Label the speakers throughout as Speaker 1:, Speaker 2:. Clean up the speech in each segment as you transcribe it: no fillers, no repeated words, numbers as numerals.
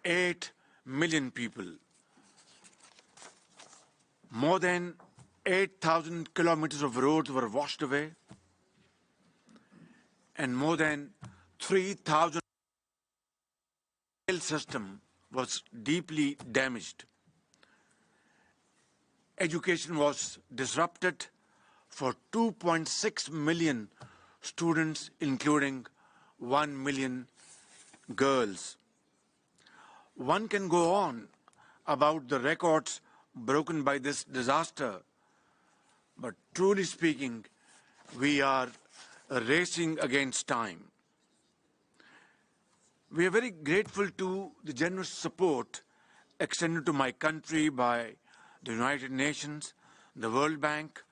Speaker 1: 8 million people. More than 8,000 kilometers of roads were washed away, and more than 3,000 rail system was deeply damaged. Education was disrupted for 2.6 million students, including 1 million girls. One can go on about the records broken by this disaster, but truly speaking, we are racing against time. We are very grateful to the generous support extended to my country by the United Nations, the World Bank,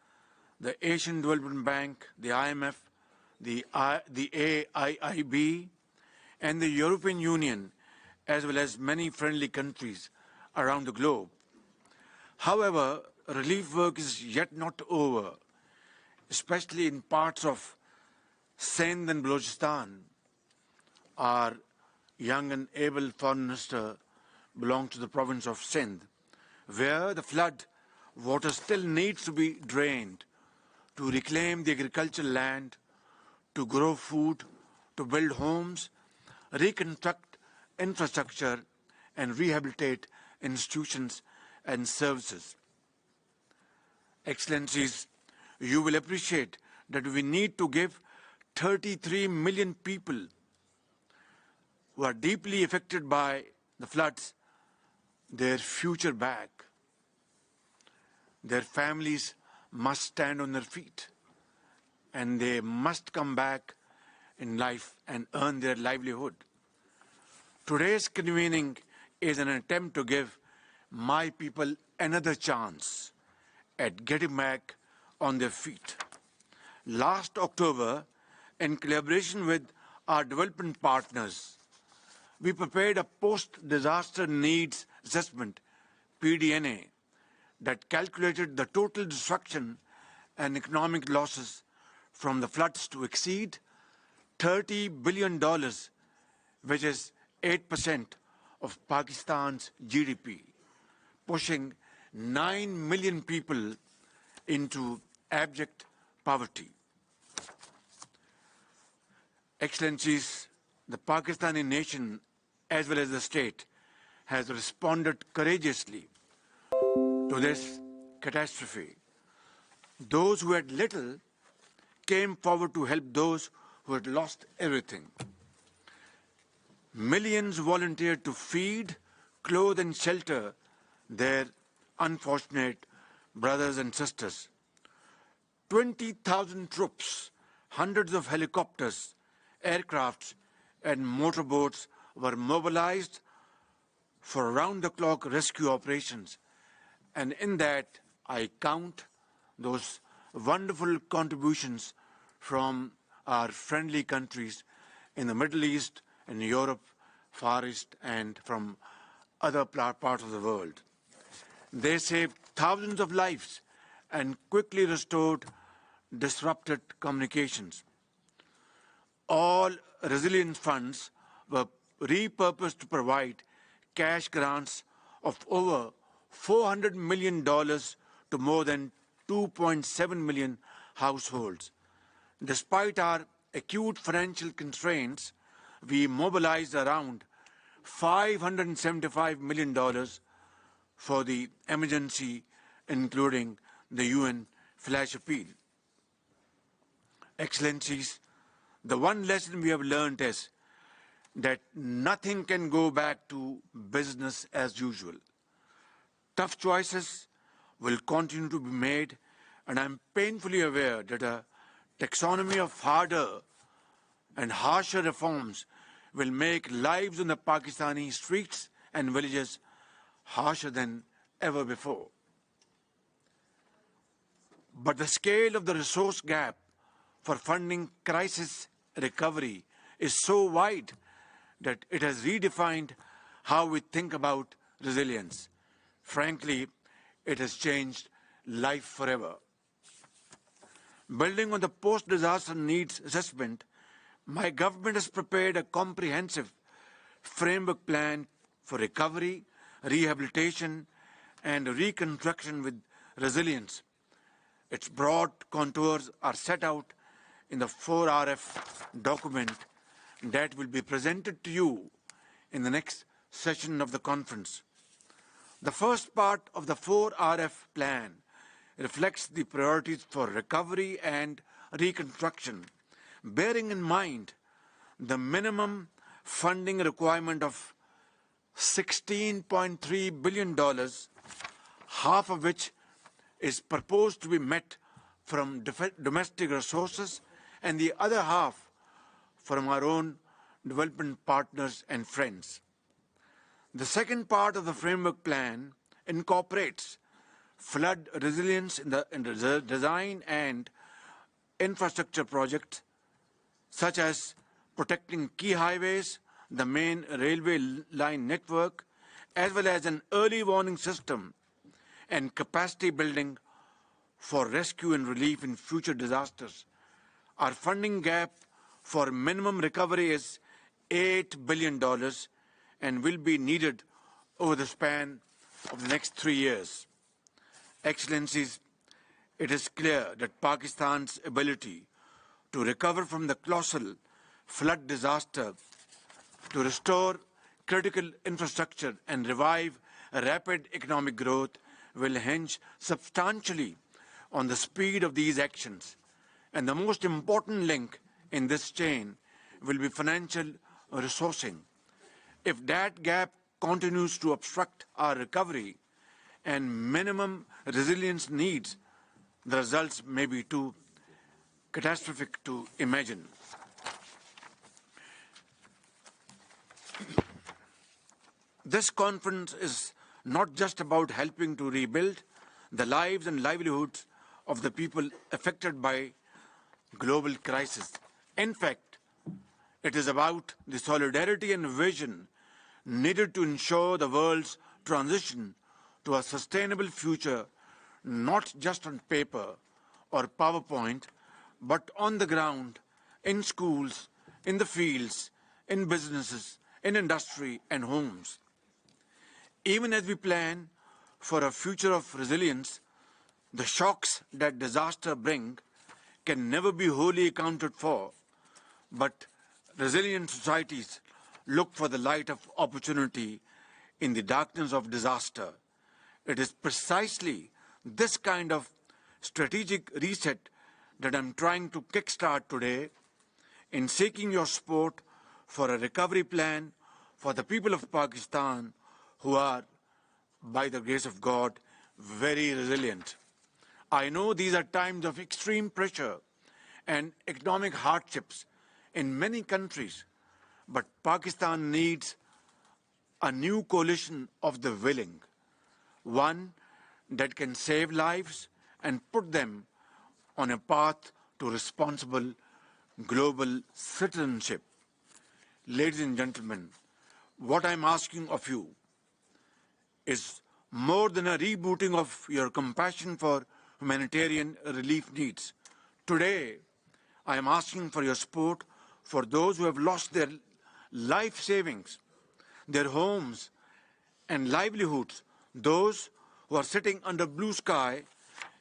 Speaker 1: the Asian Development Bank, the IMF, the AIIB, and the European Union, as well as many friendly countries around the globe. However, relief work is yet not over, especially in parts of Sindh and Balochistan. Our young and able Foreign Minister belongs to the province of Sindh, where the flood water still needs to be drained to reclaim the agricultural land, to grow food, to build homes, reconstruct infrastructure, and rehabilitate institutions and services. Excellencies, you will appreciate that we need to give 33 million people who are deeply affected by the floods their future back. Their families must stand on their feet, and they must come back in life and earn their livelihood. Today's convening is an attempt to give my people another chance at getting back on their feet. Last October, in collaboration with our development partners, we prepared a post-disaster needs assessment, PDNA, that calculated the total destruction and economic losses from the floods to exceed $30 billion, which is 8% of Pakistan's GDP, pushing 9 million people into abject poverty. Excellencies, the Pakistani nation, as well as the state, has responded courageously to this catastrophe. Those who had little came forward to help those who had lost everything. Millions volunteered to feed, clothe, and shelter their unfortunate brothers and sisters. 20,000 troops, hundreds of helicopters, aircrafts, and motorboats were mobilized for round-the-clock rescue operations. And in that, I count those wonderful contributions from our friendly countries in the Middle East, in Europe, Far East, and from other parts of the world. They saved thousands of lives and quickly restored disrupted communications. All resilience funds were repurposed to provide cash grants of over $400 million to more than 2.7 million households. Despite our acute financial constraints, we mobilized around $575 million for the emergency, including the UN flash appeal. Excellencies, the one lesson we have learned is that nothing can go back to business as usual. Tough choices will continue to be made, and I'm painfully aware that a taxonomy of harder and harsher reforms will make lives in the Pakistani streets and villages harsher than ever before. But the scale of the resource gap for funding crisis recovery is so wide that it has redefined how we think about resilience. Frankly, it has changed life forever. Building on the post-disaster needs assessment, my government has prepared a comprehensive framework plan for recovery, rehabilitation, and reconstruction with resilience. Its broad contours are set out in the 4RF document that will be presented to you in the next session of the conference. The first part of the 4RF plan reflects the priorities for recovery and reconstruction, bearing in mind the minimum funding requirement of $16.3 billion, half of which is proposed to be met from domestic resources and the other half from our own development partners and friends. The second part of the framework plan incorporates flood resilience in the design and infrastructure projects such as protecting key highways, the main railway line network, as well as an early warning system and capacity building for rescue and relief in future disasters. Our funding gap for minimum recovery is $8 billion and will be needed over the span of the next 3 years. Excellencies, it is clear that Pakistan's ability to recover from the colossal flood disaster, to restore critical infrastructure and revive rapid economic growth will hinge substantially on the speed of these actions. And the most important link in this chain will be financial resourcing. If that gap continues to obstruct our recovery and minimum resilience needs, the results may be too catastrophic to imagine. This conference is not just about helping to rebuild the lives and livelihoods of the people affected by global crisis. In fact, it is about the solidarity and vision needed to ensure the world's transition to a sustainable future, not just on paper or PowerPoint, but on the ground, in schools, in the fields, in businesses, in industry and homes. Even as we plan for a future of resilience, the shocks that disaster bring can never be wholly accounted for, but resilient societies look for the light of opportunity in the darkness of disaster. It is precisely this kind of strategic reset that I'm trying to kickstart today in seeking your support for a recovery plan for the people of Pakistan who are, by the grace of God, very resilient. I know these are times of extreme pressure and economic hardships in many countries, but Pakistan needs a new coalition of the willing, one that can save lives and put them on a path to responsible global citizenship. Ladies and gentlemen, what I'm asking of you is more than a rebooting of your compassion for humanitarian relief needs. Today, I am asking for your support for those who have lost their life savings, their homes and livelihoods, those who are sitting under blue sky,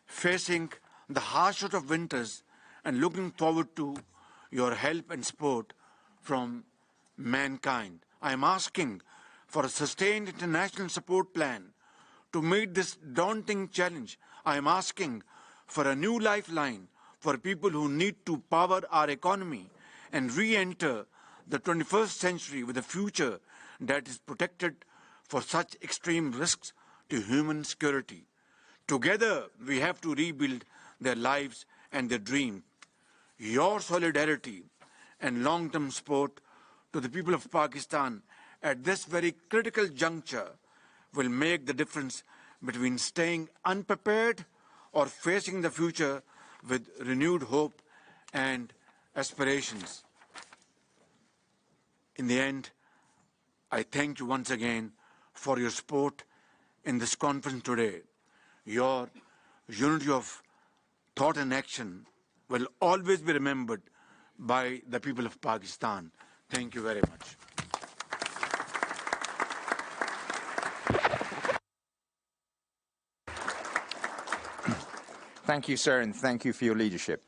Speaker 1: facing the harshest of winters and looking forward to your help and support from mankind. I am asking for a sustained international support plan to meet this daunting challenge. I am asking for a new lifeline for people who need to power our economy and re-enter the 21st century with a future that is protected for such extreme risks to human security. Together, we have to rebuild their lives and their dreams. Your solidarity and long-term support to the people of Pakistan at this very critical juncture will make the difference between staying unprepared or facing the future with renewed hope and aspirations. In the end, I thank you once again for your support in this conference today. Your unity of thought and action will always be remembered by the people of Pakistan. Thank you very much.
Speaker 2: Thank you, sir, and thank you for your leadership.